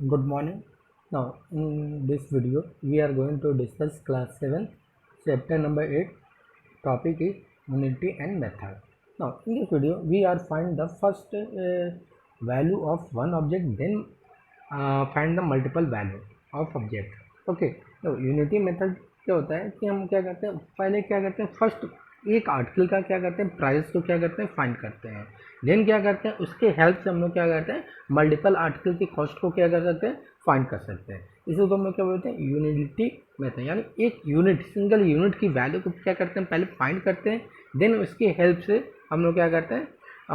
Good morning. Now, in this video, we are going to discuss class 7, chapter number 8. Topic is unity and method. Now, in this video, we are find the first value of one object, then find the multiple value of object. Okay. तो unity method क्या होता है कि हम क्या करते हैं, पहले क्या करते हैं, फर्स्ट एक आर्टिकल का क्या करते हैं, प्राइस को क्या करते हैं, फाइंड करते हैं। देन क्या करते हैं, उसके हेल्प से हम लोग क्या करते हैं, मल्टीपल आर्टिकल की कॉस्ट को क्या कर सकते हैं, फाइंड कर सकते हैं। इसी को हम लोग क्या बोलते हैं, यूनिटी मेथड। यानी एक यूनिट, सिंगल यूनिट की वैल्यू को क्या करते हैं, पहले फाइंड करते हैं, देन उसकी हेल्प से हम लोग क्या करते हैं,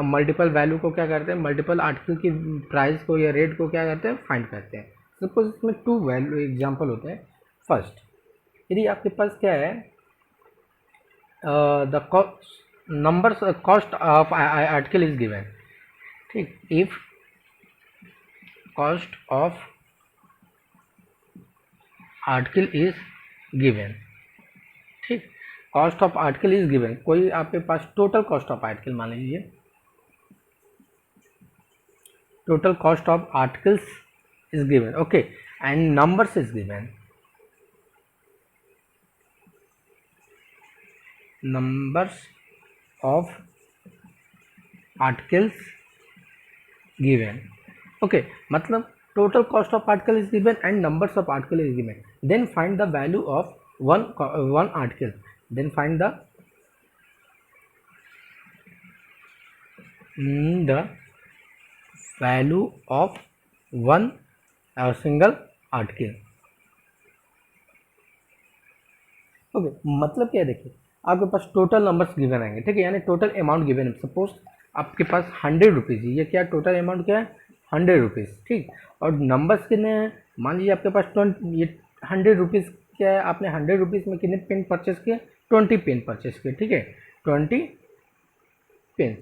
मल्टीपल वैल्यू को क्या करते हैं, मल्टीपल आर्टिकल की प्राइस को या रेट को क्या करते हैं, फाइंड करते हैं। सपोज इसमें टू वैल्यू एग्जाम्पल होते हैं। फर्स्ट, यदि आपके पास क्या है, the numbers cost of article is given, ठीक। if cost of article is given, ठीक, cost of article is given, कोई आपके पास टोटल कॉस्ट ऑफ आर्टिकल मान लीजिए, total cost of articles is given, okay, and numbers is given, numbers of articles given, okay, मतलब total cost of article is given and numbers of article is given, then find the value of one article, then find the value of one single article, okay. मतलब क्या है, देखिए आपके पास total numbers given आएंगे, ठीक है, यानी total amount given है। सपोज आपके पास 100 रुपीज़, ये क्या टोटल अमाउंट क्या है, 100 रुपीज़, ठीक। और नंबर्स कितने हैं, मान लीजिए आपके पास 20, ये 100 रुपीज़ क्या है, आपने 100 रुपीज़ में कितने पेन परचेस किए, 20 पेन परचेस किए, ठीक है, 20 पेन,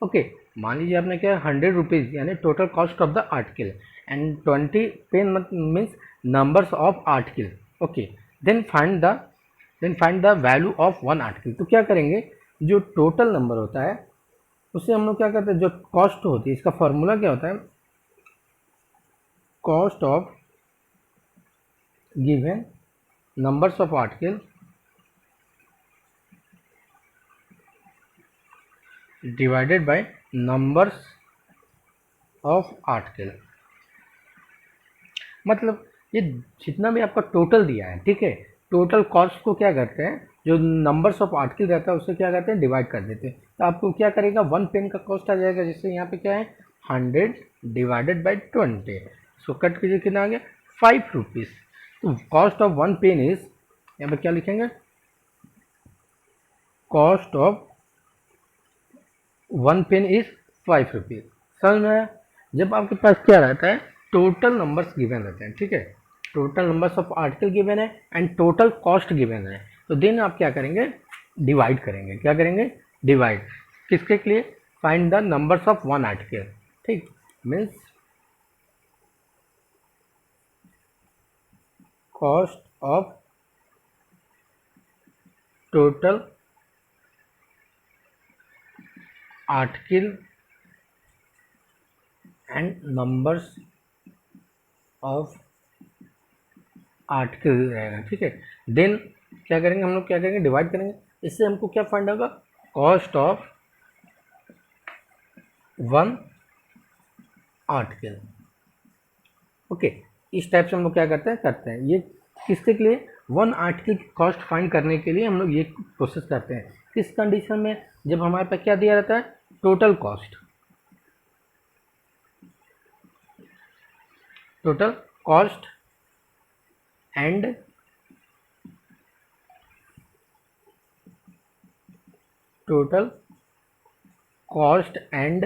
ओके। मान लीजिए आपने क्या, 100 रुपीज़ यानी total cost of the article, and 20 pen means numbers of article, okay. Then find the value of one article. तो क्या करेंगे, जो टोटल नंबर होता है उससे हम लोग क्या करते हैं, जो कॉस्ट होती है, इसका फॉर्मूला क्या होता है, cost of given numbers of article divided by numbers of article. मतलब ये जितना भी आपका टोटल दिया है, ठीक है, टोटल कॉस्ट को क्या करते हैं, जो नंबर्स ऑफ आर्टिकल रहता है उससे क्या करते हैं, डिवाइड कर देते हैं। तो आपको क्या करेगा, वन पेन का कॉस्ट आ जाएगा, जिससे यहाँ पे क्या है, 100 डिवाइडेड बाई 20, सो कट कीजिए, कितना आ गया, 5 रुपीज़। तो cost of one pen is, यहाँ पे क्या लिखेंगे, cost of one pen is 5 rupees. समझ में आया। जब आपके पास क्या रहता है, टोटल नंबर्स गिवन रहते हैं, ठीक है, total numbers of article given है एंड टोटल कॉस्ट गिवन है, तो देन आप क्या करेंगे, डिवाइड करेंगे। क्या करेंगे, डिवाइड, किसके लिए, find the numbers of one article, ठीक, means cost of total article and numbers of article रहेगा, ठीक है। देन क्या करेंगे, हम लोग क्या करेंगे, डिवाइड करेंगे। इससे हमको क्या फाइंड होगा, cost of one article, okay. इस टाइप से हम लोग क्या करते हैं ये किसके लिए, वन आर्टिकल की कॉस्ट फाइंड करने के लिए हम लोग ये प्रोसेस करते हैं। किस कंडीशन में, जब हमारे पास क्या दिया रहता है, total cost, total cost and total cost and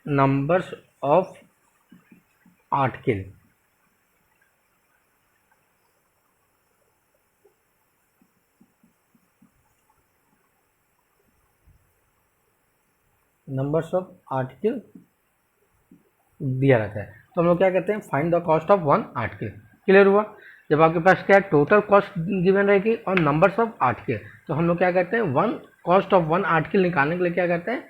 numbers of article, numbers of article दिया रहता है। तो हम लोग क्या कहते हैं, find the cost of one article. Clear हुआ। जब आपके पास क्या है, टोटल कॉस्ट गिवन रहेगी और नंबर्स ऑफ आर्टिकल, तो हम लोग क्या करते हैं, one cost of one article निकालने के लिए क्या करते हैं,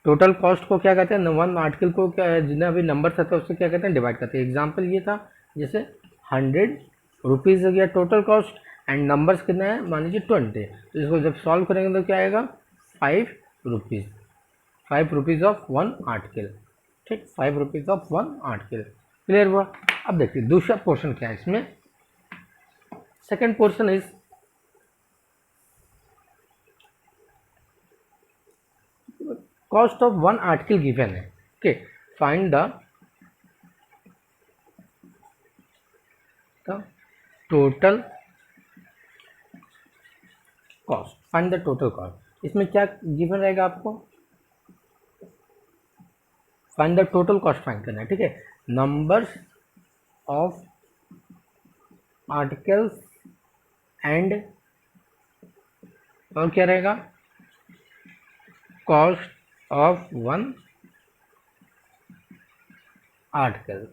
टोटल कॉस्ट को क्या कहते हैं, वन आर्टिकल को क्या जितना भी नंबर आता है उससे क्या कहते हैं, डिवाइड करते हैं। एग्जाम्पल ये था, जैसे 100 रुपीज़ हो गया टोटल कॉस्ट एंड नंबर्स कितना है, मान लीजिए 20। तो इसको जब सॉल्व करेंगे तो क्या आएगा, 5 rupees, 5 rupees of one article. ठीक, 5 rupees of one article. Clear हुआ। अब देखिए दूसरा पोर्शन क्या है इसमें। Second portion is cost of one article given है। Okay, find the total cost, find the total cost. इसमें क्या गिवन रहेगा आपको, find the total cost find करना है। ठीक है, नंबर्स ऑफ आर्टिकल्स एंड, और क्या रहेगा, कॉस्ट ऑफ वन आर्टिकल।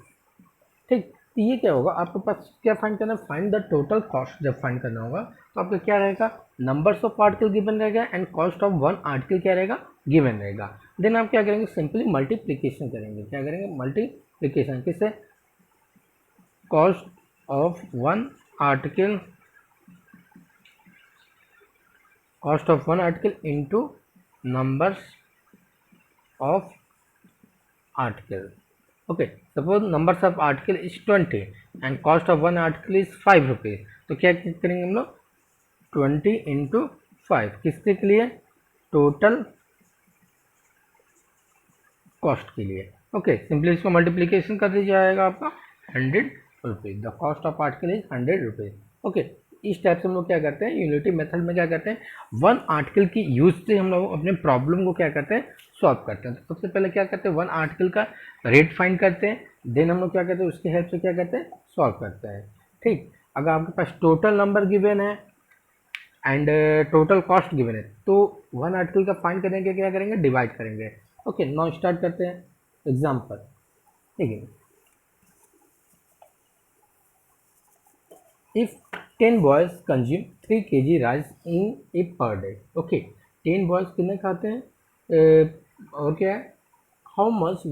ठीक, तो ये क्या होगा, आपके पास क्या फाइंड करना है, फाइंड द टोटल कॉस्ट। जब फाइंड करना होगा तो आपका क्या रहेगा, नंबर्स ऑफ आर्टिकल गिवन रहेगा and cost of one article क्या रहेगा, गिवन रहेगा। देन आप क्या करेंगे, सिंपली मल्टीप्लिकेशन करेंगे। क्या करेंगे, मल्टीप्लिकेशन। किससे, cost of one article, cost of one article into numbers of article. Okay, suppose numbers of article is 20 and cost of one article is 5 rupees. तो क्या करेंगे हम लोग, 20 इंटू 5, किसके लिए, टोटल कॉस्ट के लिए। ओके, सिंपली इसको मल्टीप्लीकेशन कर दिया जाएगा आपका 100 rupees. The cost of article is 100 rupees. Okay, इस टाइप से हम लोग क्या करते हैं, यूनिटी मेथड में क्या करते हैं, वन आर्टिकल की यूज से हम लोग अपने प्रॉब्लम को क्या करते हैं, सॉल्व करते हैं। तो सबसे पहले क्या करते हैं, वन आर्टिकल का रेट फाइंड करते हैं, देन हम लोग क्या करते हैं, उसकी हेल्प से क्या करते हैं, सॉल्व करते हैं। ठीक, अगर आपके पास टोटल नंबर गिवन है एंड टोटल कॉस्ट गिवन है तो वन आर्टिकल का फाइंड करेंगे, क्या करेंगे, डिवाइड करेंगे। ओके, नाउ स्टार्ट करते हैं एग्जाम्पल। ठीक है, if 10 boys consume 3 kg rice in a per day। Okay, 10 boys कितने खाते हैं, और क्या है, how much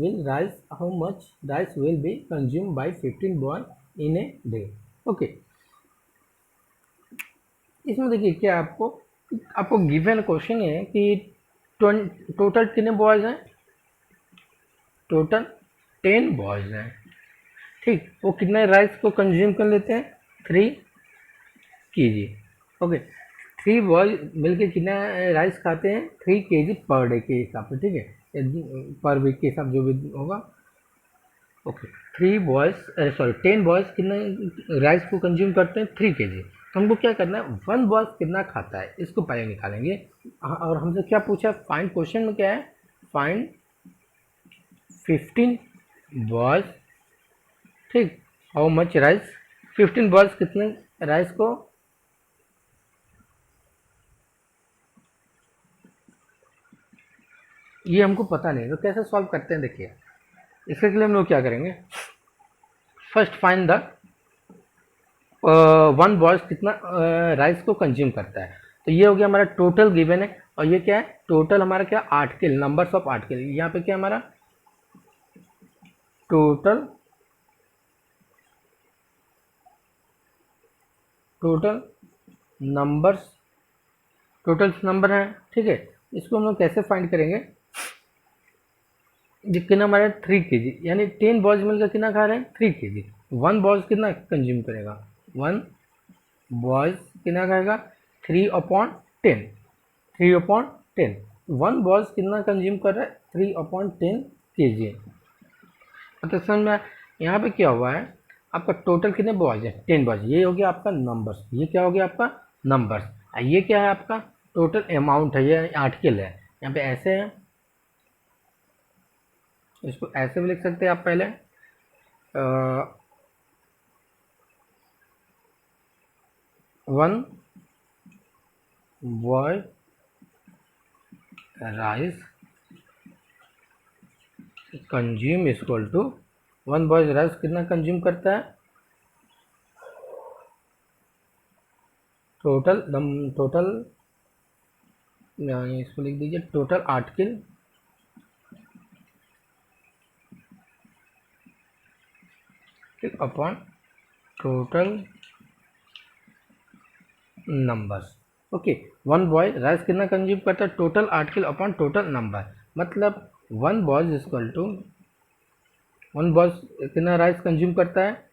rice will be consumed by 15 boy in a day। Okay, इसमें देखिए क्या आपको आपको गिवन क्वेश्चन है कि टोटल कितने बॉयज हैं, टोटल 10 बॉयज हैं। ठीक, वो कितने राइस को कंज्यूम कर लेते हैं, 3 kg। ओके, 3 बॉय मिलके कितना राइस खाते हैं, 3 kg पर डे के हिसाब से। ठीक है, पर वीक के हिसाब जो भी होगा। ओके, 10 बॉयज कितना राइस को कंज्यूम करते हैं, 3 kg। तो हमको क्या करना है, वन बॉयज कितना खाता है इसको पहले निकालेंगे। और हमसे क्या पूछा, फाइंड, क्वेश्चन में क्या है, फाइंड 15 बॉयज। ठीक, हाउ मच राइस, 15 बॉयज कितने राइस को, ये हमको पता नहीं, तो कैसे सॉल्व करते हैं। देखिए इसके लिए हम लोग क्या करेंगे, first find the one boys कितना राइस को कंज्यूम करता है। तो ये हो गया हमारा टोटल गिवन है, और ये क्या है, टोटल हमारा क्या, आर्टिकल, नंबर्स ऑफ आर्टिकल। यहाँ पे क्या हमारा टोटल नंबर्स, टोटल नंबर है। ठीक है, इसको हम लोग कैसे फाइंड करेंगे, कितना हमारा 3 kg, यानी 10 बॉयज मिलकर कितना खा रहे हैं, 3 kg। वन बॉयज कितना कंज्यूम करेगा, वन बॉयज कितना खाएगा, 3/10, 3/10। वन बॉयज कितना कंज्यूम कर रहा है, 3/10 kg। मतलब समझ में, यहाँ पे क्या हुआ है, आपका टोटल कितने बॉयज है, 10 बॉयज। ये हो गया आपका नंबर्स, ये क्या हो गया आपका नंबर्स। ये क्या है आपका टोटल अमाउंट है, ये आर्टिकल है। यहाँ पे ऐसे है, इसको ऐसे भी लिख सकते हैं आप पहले, one boy rice consume equal to, one boy rice कितना कंज्यूम करता है, टोटल इसको लिख दीजिए, टोटल आर्टिकल ठीक, upon total numbers. Okay, one boy rice कितना कंज्यूम करता है, total article upon total number, मतलब one boy equal to one boy कितना राइस कंज्यूम करता है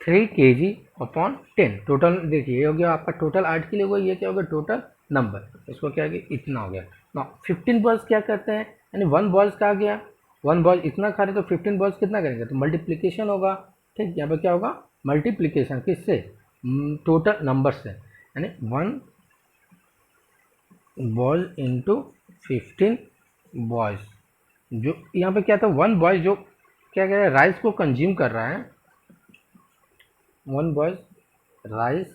3 kg अपॉन 10। टोटल देखिए ये हो गया आपका टोटल आर्टिकल होगा, ये क्या होगा टोटल नंबर, इसको क्या गया इतना हो गया ना। 15 बॉयज क्या करते हैं, यानी वन बॉयज का आ गया, वन बॉयज इतना खा रहे तो 15 बॉयज कितना करेंगे, तो मल्टीप्लीकेशन होगा। ठीक, यहाँ पर क्या होगा मल्टीप्लीकेशन किससे, टोटल नंबर से, यानी वन बॉयज इंटू 15 बॉयज। जो यहाँ पे क्या था, वन बॉय जो क्या कह रहा है राइस को कंज्यूम कर रहा है, वन बॉयज राइस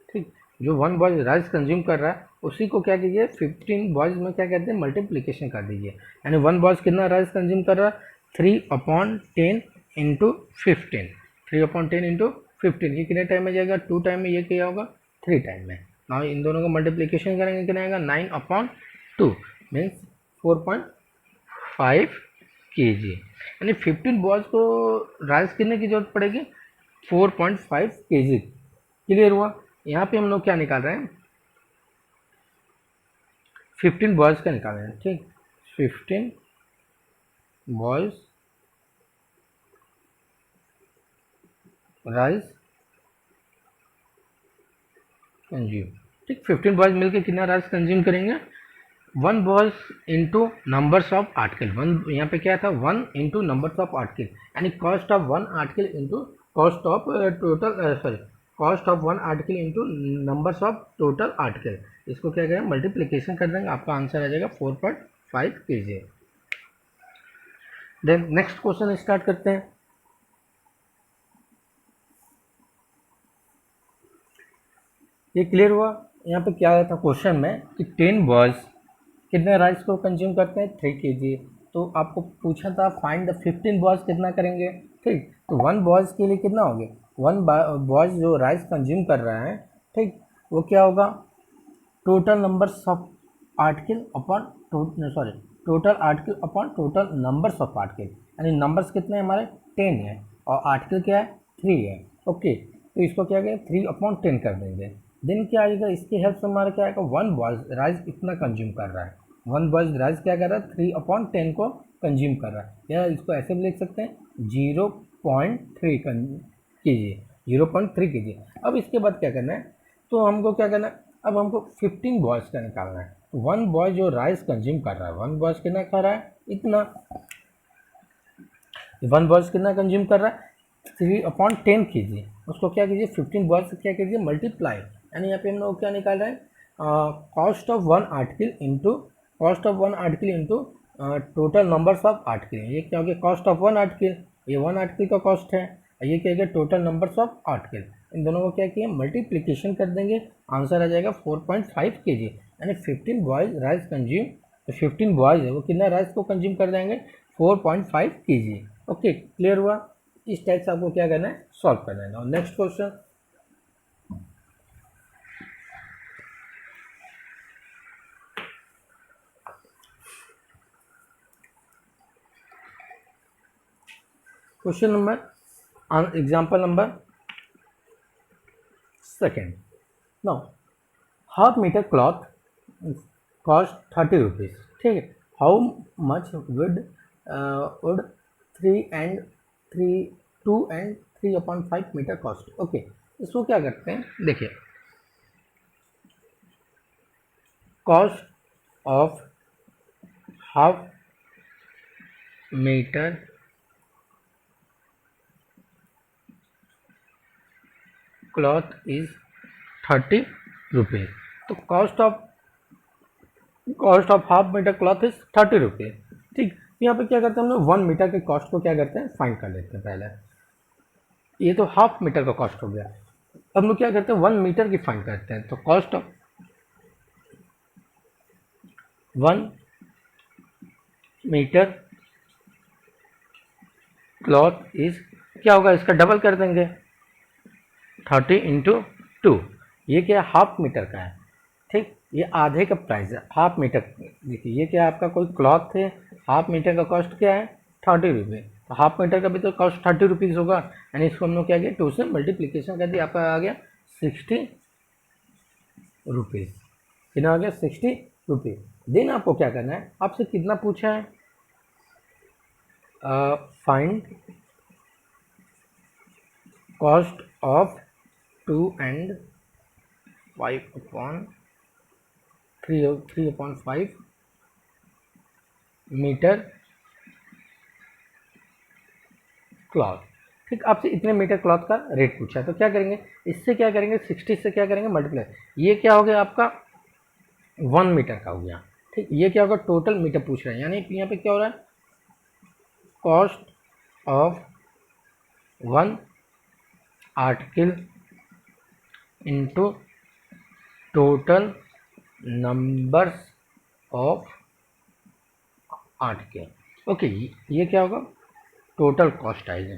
ठीक, जो वन बॉयज राइस कंज्यूम कर रहा है उसी को क्या कीजिए 15 बॉयज में क्या कहते हैं मल्टीप्लीकेशन कर दीजिए, यानी वन बॉयज कितना राइस कंज्यूम कर रहा है 3/10 इंटू 15, 3/10 इंटू 15, ये कितने टाइम में जाएगा 2 टाइम में, ये क्या होगा 3 टाइम में। ना इन दोनों का मल्टीप्लीकेशन करेंगे कितना आएगा 9/2 मीन्स 4.5 kg, यानी 15 बॉयज को राइस कितने की जरूरत पड़ेगी 4.5 kg। क्लियर हुआ। यहाँ पे हम लोग क्या निकाल रहे हैं 15 बॉयज का निकाल रहे हैं। ठीक, 15 बॉयज राइस कंज्यूम। ठीक, 15 बॉयज मिलकर कितना राइस कंज्यूम करेंगे, one boys into numbers of article, one यहाँ पे क्या था one into numbers of article, यानी cost of one article into cost of total sorry cost of one article into numbers of total article, इसको क्या करें multiplication कर देंगे, आपका आंसर आ जाएगा 4.5 kg। Then next question start करते हैं। ये क्लियर हुआ। यहाँ पे क्या आया था क्वेश्चन में कि 10 बॉयज कितने राइस को कंज्यूम करते हैं 3 kg, तो आपको पूछा था फाइंड द 15 बॉयज कितना करेंगे। ठीक, तो वन बॉयज के लिए कितना हो गया, वन बॉयज जो राइस कंज्यूम कर रहा है, ठीक, वो क्या होगा total numbers of article upon total article upon total numbers of article, यानी नंबर्स कितने हैं हमारे 10 है और आर्टिकल क्या है 3 है। ओके, तो इसको क्या करें 3/10 कर देंगे। देन क्या आएगा, इसकी हेल्प से हमारा क्या आएगा वन बॉयज राइस इतना कंज्यूम कर रहा है, वन बॉयज राइस क्या कर रहा है 3/10 को कंज्यूम कर रहा है, या इसको ऐसे भी लिख सकते हैं 0.3 कीजिए 0.3 कीजिए। अब इसके बाद क्या करना है, तो हमको क्या करना है, अब हमको 15 बॉयज का निकालना है। वन बॉय जो राइस कंज्यूम कर रहा है, वन बॉयज कितना खा रहा है इतना, वन बॉयज कितना कंज्यूम कर रहा है 3/10 कीजिए, उसको क्या कीजिए 15 बॉयज से क्या कीजिए मल्टीप्लाई, यानी यहाँ पे हम लोग क्या निकाल रहे हैं cost of one article into cost of one article into total numbers of article, ये क्या हो गया कॉस्ट ऑफ वन आर्टिकल, ये वन आर्टिकल का कॉस्ट है, ये क्या गया टोटल नंबर्स ऑफ आर्टिकल, इन दोनों को क्या किया मल्टीप्लिकेशन कर देंगे, आंसर आ जाएगा 4.5 kg, यानी 15 बॉयज राइस कंज्यूम, तो 15 बॉयज है वो कितना राइस को कंज्यूम कर देंगे 4.5 kg। ओके, क्लियर हुआ। इस टाइप से आपको क्या करना है सॉल्व करना है। Next question, question number example number second. Now half metre cloth cost 30 rupees. ठीक है, how much would 2 and 3/5 metre cost. Okay, इसको क्या करते हैं देखिए, cost of half metre cloth is 30 rupees, तो cost of half metre cloth is 30 rupees. ठीक, यहाँ पे क्या करते हैं हम लोग 1 मीटर के कॉस्ट को क्या करते हैं फाइंड कर लेते हैं पहले, ये तो हाफ मीटर का कॉस्ट हो गया, अब हम लोग क्या करते हैं 1 मीटर की फाइंड करते हैं, तो cost of 1 metre cloth is क्या होगा, इसका डबल कर देंगे 30 × 2, ये क्या हाफ मीटर का है। ठीक, ये आधे का प्राइस है, हाफ मीटर। देखिए ये क्या आपका कोई क्लॉथ है, हाफ मीटर का कॉस्ट क्या है 30 रुपये, तो हाफ मीटर का भी तो कॉस्ट 30 रुपीज़ होगा, यानी इसको हम लोग क्या किया 2 से मल्टीप्लीकेशन कर दिया, आपका आ गया 60 रुपीज़। कितना आ गया 60 रुपीज़। देन आपको क्या करना है, आपसे कितना पूछा है, find cost of 2 and 5/3/5 metre cloth. ठीक, आपसे इतने मीटर क्लॉथ का रेट पूछा है, तो क्या करेंगे, इससे क्या करेंगे 60 से क्या करेंगे मल्टीप्लाई, ये क्या हो गया आपका 1 मीटर का हो गया। ठीक, ये क्या होगा टोटल मीटर पूछ रहे हैं, यानी यहाँ पे क्या हो रहा है, cost of 1 article into total numbers of article. Okay, ये क्या होगा टोटल कॉस्ट आएगी।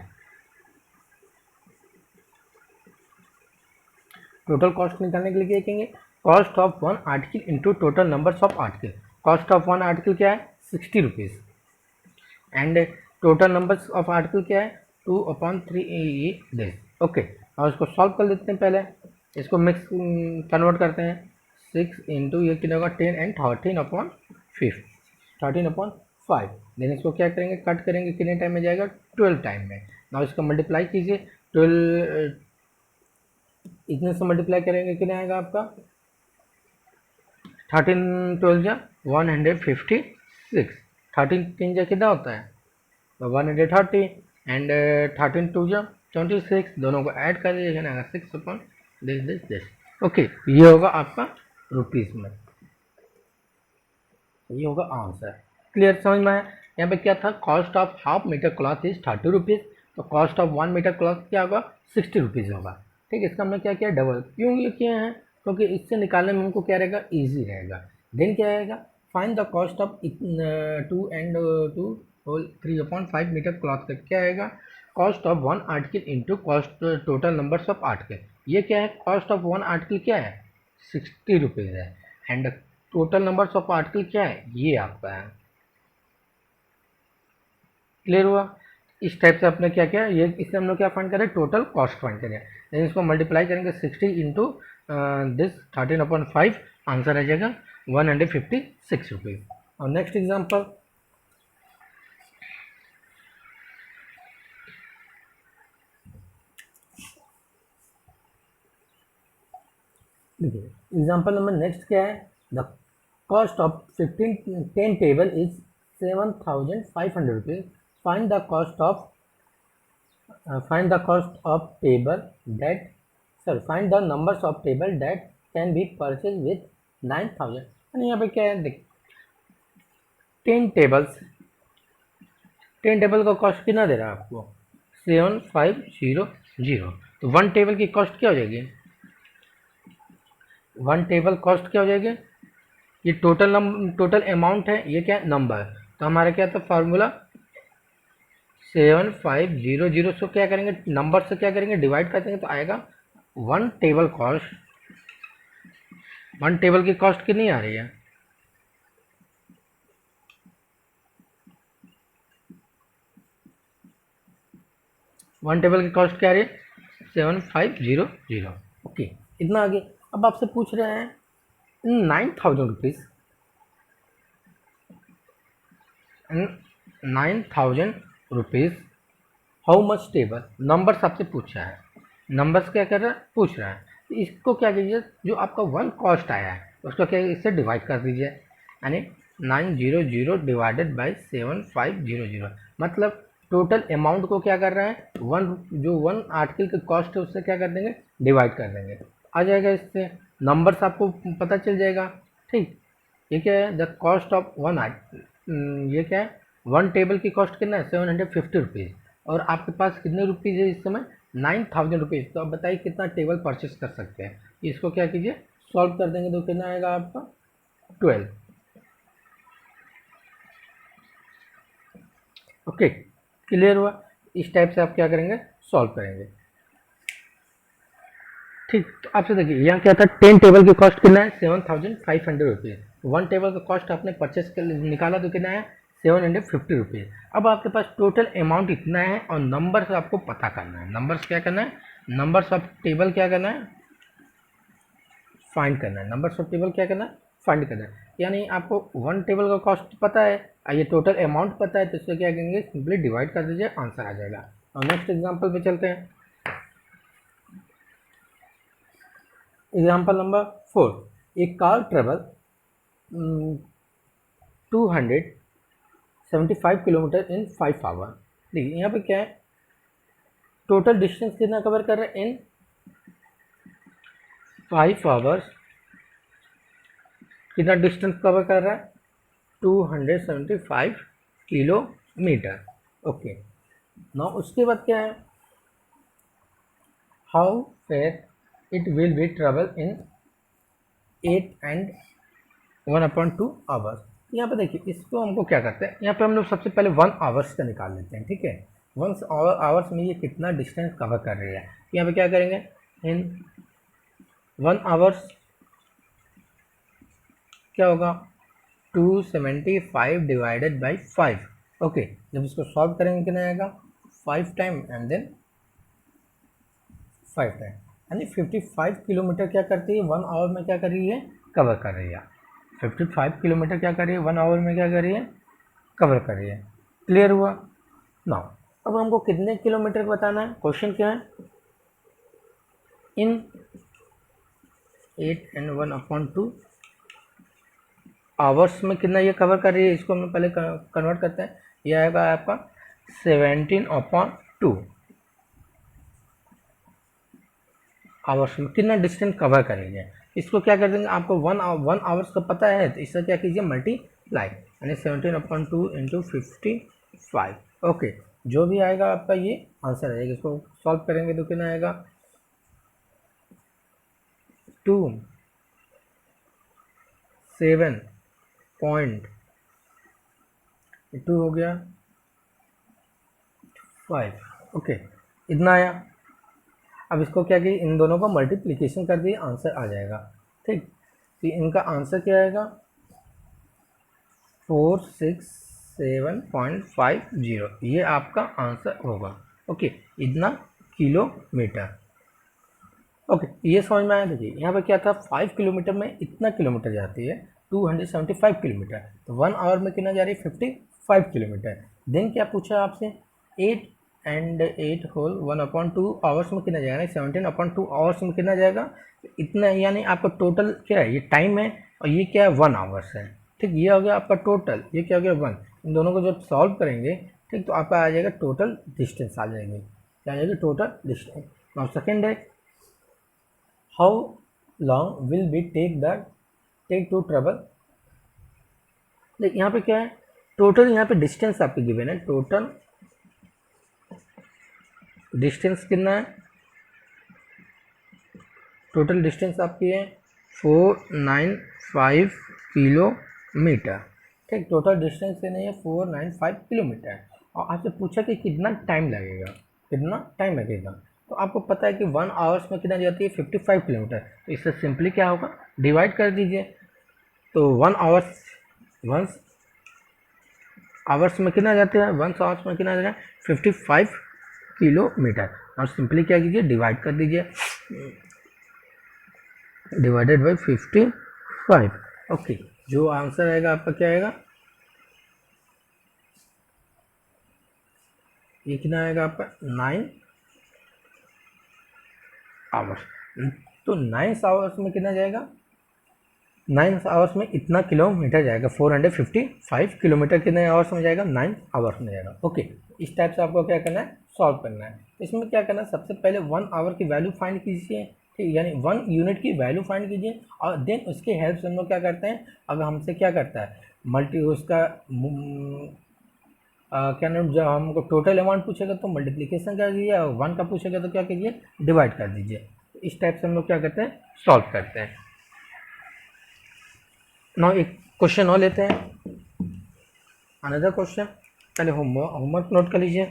टोटल कॉस्ट निकालने के लिए क्या कहेंगे, cost of 1 article into total numbers of article. Cost of 1 article क्या है 60 rupees, and total numbers of article क्या है 2/3 दिस। ओके, और इसको सॉल्व कर लेते हैं, पहले इसको मिक्स कन्वर्ट करते हैं, 6 इंटू ये कितना होगा 10 एंड 13/5। देन इसको क्या करेंगे कट करेंगे, कितने टाइम में जाएगा 12 टाइम में। नाउ इसको मल्टीप्लाई कीजिए, 12 इतने से मल्टीप्लाई करेंगे कितना आएगा आपका 13 12 जा 156, 13 3 जा कितना होता है तो 130, एंड 13 2 जा 26, दोनों को ऐड कर दीजिए, कितना आएगा 6/दिस। ओके, ये होगा आपका रुपीज़ में, ये होगा आंसर। क्लियर, समझ में आया। यहाँ पे क्या था, cost of half metre cloth is 30 rupees, तो कॉस्ट ऑफ 1 मीटर क्लॉथ क्या होगा 60 रुपीज़ होगा। ठीक, इसका हमने क्या किया डबल, क्यों ये किए हैं, क्योंकि इससे निकालने में हमको क्या रहेगा ईजी रहेगा। देन क्या आएगा, find the cost of 2 and 2 3/5 metre cloth का क्या आएगा, cost of 1 article into cost total numbers of article. ये क्या है, कॉस्ट ऑफ 1 आर्टिकल क्या है 60 रुपीज़ है, and total numbers of article क्या है ये आपका है। क्लियर हुआ। इस टाइप से आपने क्या किया, ये इससे हम लोग क्या फाइंड करें टोटल कॉस्ट फाइंड करें, देन इसको मल्टीप्लाई करेंगे 60 इंटू दिस 13/5, आंसर आ जाएगा 156 रुपीज़। और नेक्स्ट एग्जाम्पल, देखिए एग्जाम्पल नंबर नेक्स्ट क्या है, the cost of 10 table is 7,500 rupees, find the cost of find the cost of table that find the numbers of table that can be purchased with 9,000। यानी यहाँ पे क्या है देख 10 table का कॉस्ट कितना दे रहा है आपको 7,500, तो 1 टेबल की कॉस्ट क्या हो जाएगी, 1 टेबल कॉस्ट क्या हो जाएगी, ये टोटल अमाउंट है, ये क्या है नंबर, तो हमारा क्या था फार्मूला 7,500 से क्या करेंगे नंबर से क्या करेंगे डिवाइड कर देंगे, तो आएगा 1 टेबल कॉस्ट, 1 टेबल की कॉस्ट कितनी आ रही है 1 टेबल की कॉस्ट क्या आ रही है 7,500। ओके, इतना आगे। अब आपसे पूछ रहे हैं 9,000 rupees, 9,000 rupees how much table, numbers आपसे पूछ रहा है, नंबर्स क्या कर रहा है पूछ रहा है, तो इसको क्या कीजिए जो आपका 1 कॉस्ट आया है उसको क्या इससे डिवाइड कर दीजिए, यानी 900 डिवाइडेड बाई 7,500, मतलब टोटल अमाउंट को क्या कर रहा है 1 आर्टिकल की कॉस्ट है उससे क्या कर देंगे डिवाइड कर देंगे, आ जाएगा इससे नंबर्स आपको पता चल जाएगा। ठीक, ये क्या है द कॉस्ट ऑफ 1 आर्टिकल, ये क्या है 1 टेबल की कॉस्ट कितना है 750 रुपीज़, और आपके पास कितने रुपीज़ है इस समय 9,000 रुपीज़, तो अब बताइए कितना टेबल परचेस कर सकते हैं, इसको क्या कीजिए सॉल्व कर देंगे, तो कितना आएगा आपका 12। ओके, क्लियर हुआ। इस टाइप से आप क्या करेंगे सॉल्व करेंगे। ठीक, तो आपसे देखिए यहाँ क्या था, 10 टेबल की कॉस्ट कितना है 7500 रुपीज़, 1 टेबल का कॉस्ट आपने परचेस कर निकाला तो कितना है 750 रुपीज़। अब आपके पास टोटल अमाउंट इतना है और नंबर्स आपको पता करना है। नंबर्स क्या करना है, नंबर्स ऑफ टेबल क्या करना है, फाइंड करना है। नंबर्स ऑफ टेबल क्या करना है, फाइंड करना है। यानी आपको 1 टेबल का कॉस्ट पता है और ये टोटल अमाउंट पता है, तो इससे क्या करेंगे, सिंपली डिवाइड कर दीजिए, आंसर आ जाएगा। और नेक्स्ट एग्जाम्पल पे चलते हैं। Example number 4, a car travel 275 kilometre in 5 hour. देखिए यहाँ पे क्या है, टोटल डिस्टेंस कितना कवर कर रहा है इन 5 आवर्स, कितना डिस्टेंस कवर कर रहा है 275 किलोमीटर। ओके, ना उसके बाद क्या है, how fair it will be travel in 8 and 1/2 hours. यहाँ पे देखिए, इसको हमको क्या करते हैं, यहाँ पे हम लोग सबसे पहले 1 आवर्स का निकाल लेते हैं। ठीक है, 1 आवर्स में ये कितना डिस्टेंस कवर कर रही है। यहाँ पे क्या करेंगे, इन 1 आवर्स क्या होगा 275 डिवाइडेड बाई 5। ओके, जब इसको सॉल्व करेंगे कितना आएगा 5 टाइम एंड देन 5 टाइम, यानी 55 किलोमीटर क्या करती है 1 आवर में, क्या कर रही है, कवर कर रही है। 55 किलोमीटर क्या कर रही है 1 आवर में, क्या कर रही है, कवर कर रही है। क्लियर हुआ। नाउ अब हमको कितने किलोमीटर बताना है, क्वेश्चन क्या है, इन 8 and 1/2 आवर्स में कितना ये कवर कर रही है। इसको हम पहले कन्वर्ट करते हैं, ये आएगा आपका 17/2 आवर्स में कितना डिस्टेंस कवर करेंगे। इसको क्या कर देंगे, आपको 1 आवर्स का पता है, तो इससे क्या कीजिए मल्टीप्लाई, यानी 17/2 इंटू 55। ओके, जो भी आएगा आपका ये आंसर आएगा। इसको सॉल्व करेंगे तो कितना आएगा 27.2 हो गया 5। ओके, इतना आया। अब इसको क्या कि इन दोनों को मल्टीप्लिकेशन कर दिए, आंसर आ जाएगा। ठीक, तो इनका आंसर क्या आएगा 467.50, ये आपका आंसर होगा। ओके, इतना किलोमीटर। ओके, ये समझ में आया। देखिए यहाँ पे क्या था, 5 किलोमीटर में इतना किलोमीटर जाती है 275 किलोमीटर, तो 1 आवर में कितना जा रही है 55 किलोमीटर। देन क्या पूछा आपसे, 8 and 8 होल 1/2 आवर्स में कितना जाएगा, 17/2 आवर्स में कितना जाएगा, इतना। यानी आपका टोटल क्या है, ये टाइम है और ये क्या है 1 आवर्स है। ठीक, ये हो गया आपका टोटल, ये क्या हो गया 1। इन दोनों को जब सॉल्व करेंगे, ठीक, तो आपका आ जाएगा टोटल डिस्टेंस आ जाएगी, क्या आ जाएगी टोटल डिस्टेंस। नाउ सेकेंड है, how long will be take to travel. देख यहाँ पे क्या है, टोटल यहाँ पे डिस्टेंस आपके गिवन है, टोटल डिस्टेंस कितना है, टोटल डिस्टेंस आपकी है 495 किलोमीटर। ठीक, टोटल डिस्टेंस कितना है 495 किलोमीटर। और आपसे पूछा कि कितना टाइम लगेगा, कितना टाइम लगेगा, तो आपको पता है कि 1 आवर्स में कितना जाती है 55 किलोमीटर, तो इससे सिंपली क्या होगा, डिवाइड कर दीजिए। तो 1 आवर्स में कितना जाते हैं, 1 आवर्स में कितना जाता है 55 किलोमीटर। और सिंपली क्या कीजिए, डिवाइड कर दीजिए, डिवाइडेड बाई 55। ओके, जो आंसर आएगा आपका क्या आएगा, ये कितना आएगा आपका 9 आवर्स। तो 9 आवर्स में कितना जाएगा, 9 आवर्स में इतना किलोमीटर जाएगा, 455 किलोमीटर कितने आवर्स में जाएगा, 9 आवर्स में जाएगा। ओके, इस टाइप से आपको क्या करना है, सॉल्व करना है। इसमें क्या करना है, सबसे पहले 1 आवर की वैल्यू फाइंड कीजिए, ठीक, यानी 1 यूनिट की वैल्यू फाइंड कीजिए, और देन उसके हेल्प से हम लोग क्या करते हैं, अगर हमसे क्या करता है उसका क्या नाम, जब हमको टोटल अमाउंट पूछेगा तो मल्टीप्लिकेशन कर दीजिए, और 1 का पूछेगा तो क्या कीजिए, डिवाइड कर दीजिए। इस टाइप से हम लोग क्या करते हैं, सॉल्व करते हैं। नाउ एक क्वेश्चन और लेते हैं, अनदर क्वेश्चन। पहले होमवर्क नोट कर लीजिए।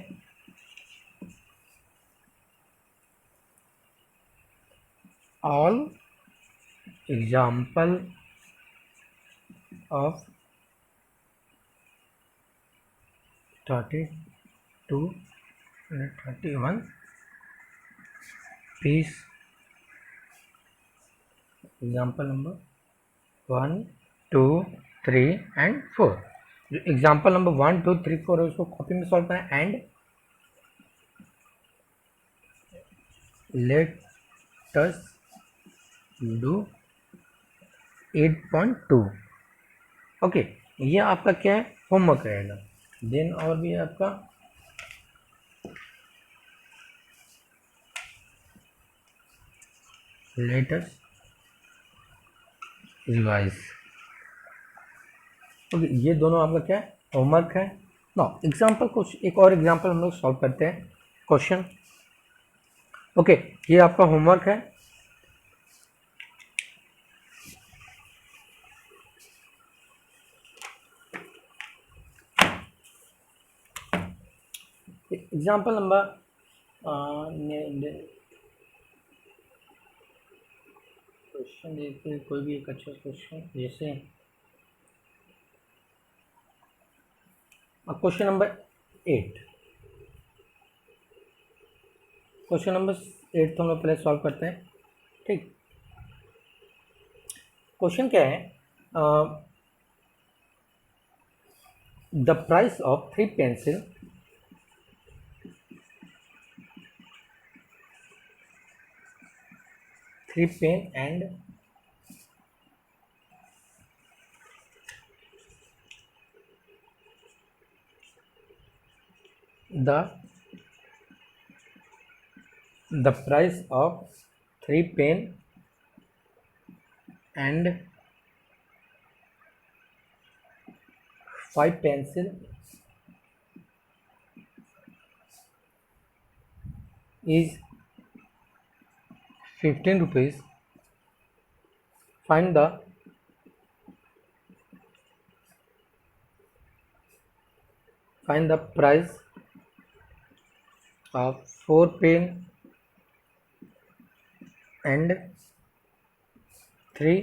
all example of 32 and 31 piece. Example number 1, 2, 3 and 4. Example number 1, 2, 3, 4 है उसको कॉपी में सॉल्व करें and let us do 8.2. Okay, ये आपका क्या है, होमवर्क रहेगा. देन और भी आपका लेट अस रिवाइज. ओके, ये दोनों आपका क्या है, होमवर्क है. नो एग्जाम्पल, कुछ एक और एग्जाम्पल हम लोग सॉल्व करते हैं. क्वेश्चन. ओके, ये आपका होमवर्क है. एग्जाम्पल नंबर क्वेश्चन देखिए, कोई भी एक अच्छा क्वेश्चन, जैसे क्वेश्चन नंबर 8. क्वेश्चन नंबर 8 तो हम लोग पहले सॉल्व करते हैं. ठीक, क्वेश्चन क्या है, the price of 3 pencil three pen and the price of 3 pen and 5 pencil is 15 rupees. Find the price of 4 pen and 3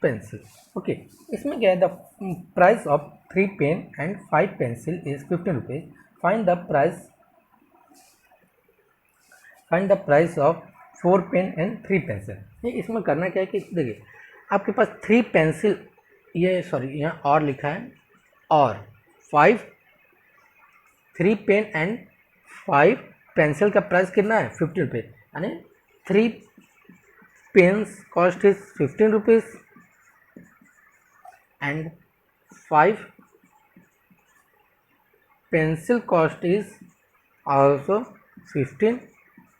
pencil. ओके, इसमें क्या है, the price of 3 pen and 5 pencil is 15 rupees. Find the price of 4 pen and 3 pencil. ये इसमें करना क्या है कि देखिए, आपके पास 3 पेंसिल, ये सॉरी यहाँ और लिखा है, और 3 पेन एंड 5 पेंसिल का प्राइस कितना है, 15 रुपीज. यानी 3 pens cost is 15 rupees and 5 pencil cost is also 15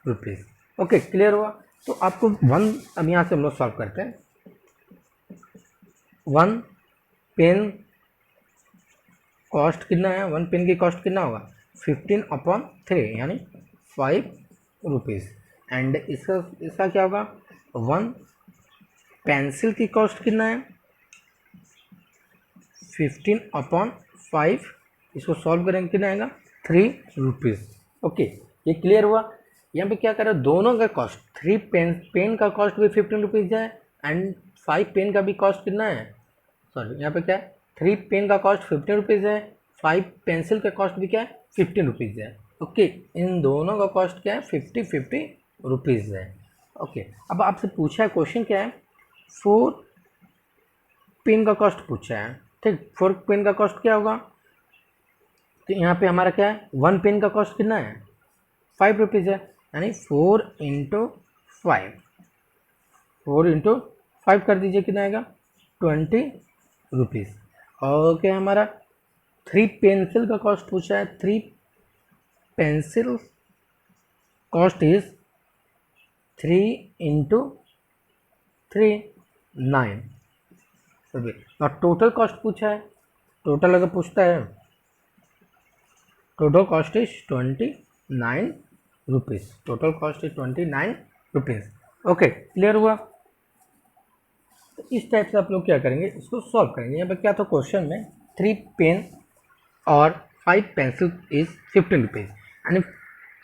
rupees. Okay, clear हुआ. तो आपको 1, अब यहाँ से हम लोग सॉल्व करते हैं. 1 पेन कॉस्ट कितना है, 1 पेन की कॉस्ट कितना होगा, 15/3 यानी 5 रुपीज़. एंड इसका क्या होगा, 1 पेंसिल की कॉस्ट कितना है, 15/5. इसको सॉल्व करेंगे कितना आएगा, 3 रुपीज़. ओके, ये क्लियर हुआ. यहाँ पे क्या करें, दोनों का कॉस्ट, 3 पेन का कॉस्ट भी 15 रुपीज़ है एंड 5 पेन का भी कॉस्ट कितना है, सॉरी यहाँ पे क्या है, 3 पेन का कॉस्ट 15 रुपीज़ है, 5 पेंसिल का कॉस्ट भी क्या है, 15 रुपीज़ है. ओके, इन दोनों का कॉस्ट क्या है, 50 रुपीज़ है. ओके, अब आपसे पूछा है क्वेश्चन क्या है, 4 पेन का कॉस्ट पूछा है. ठीक, 4 पेन का कॉस्ट क्या होगा, तो यहाँ पे हमारा क्या है, 1 पेन का कॉस्ट कितना है, 5 रुपीज़ है. यानी 4 × 5, 4 × 5 कर दीजिए, कितना आएगा, 20 रुपीज़. ओके, हमारा 3 पेंसिल का कॉस्ट पूछा है, 3 पेंसिल कॉस्ट इज 3 × 3 9 रुपये. और टोटल कॉस्ट पूछा है, टोटल अगर पूछता है, total cost is 29 rupees. Total cost is 29 rupees. Okay, clear हुआ. तो इस टाइप से आप लोग क्या करेंगे, इसको सॉल्व करेंगे. यहाँ पर क्या था क्वेश्चन में, 3 पेन और 5 पेंसिल इज 15 रुपीज़, यानी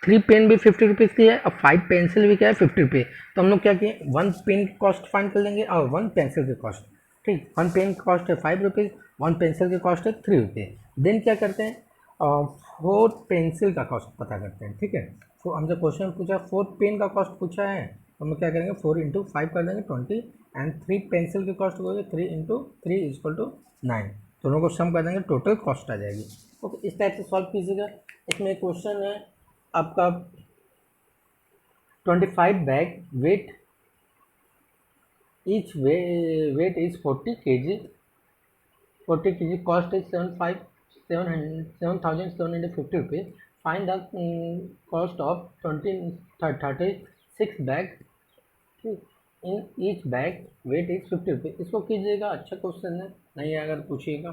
3 पेन भी 50 रुपीज़ की है और 5 पेंसिल भी क्या है 50 रुपये। तो हम लोग क्या किए, 1 पेन की कॉस्ट फाइंड कर लेंगे और 1 पेंसिल की कॉस्ट। ठीक, 1 पेन की कॉस्ट है 5 रुपीज़, 1 पेंसिल की कॉस्ट है 3 रुपये। देन क्या करते हैं, 4 पेंसिल का कॉस्ट पता करते हैं। ठीक है, तो हमसे क्वेश्चन पूछा 4 पेन का कॉस्ट पूछा है, तो हम क्या करेंगे 4 इंटू 5 कर देंगे 20, एंड 3 पेंसिल की कॉस्ट हो गई 3 इंटू 3 इजक्वल टू 9। दोनों को सम कर देंगे, टोटल कॉस्ट आ जाएगी। ओके, इस टाइप से सॉल्व कीजिएगा। इसमें क्वेश्चन है आपका 25 bag weight, each weight is 40 kg, 40 kg cost is 7,750 rupees. Find the cost of 36 bag, in each bag weight is 50 रुपये। इसको कीजिएगा, अच्छा क्वेश्चन है, नहीं अगर पूछिएगा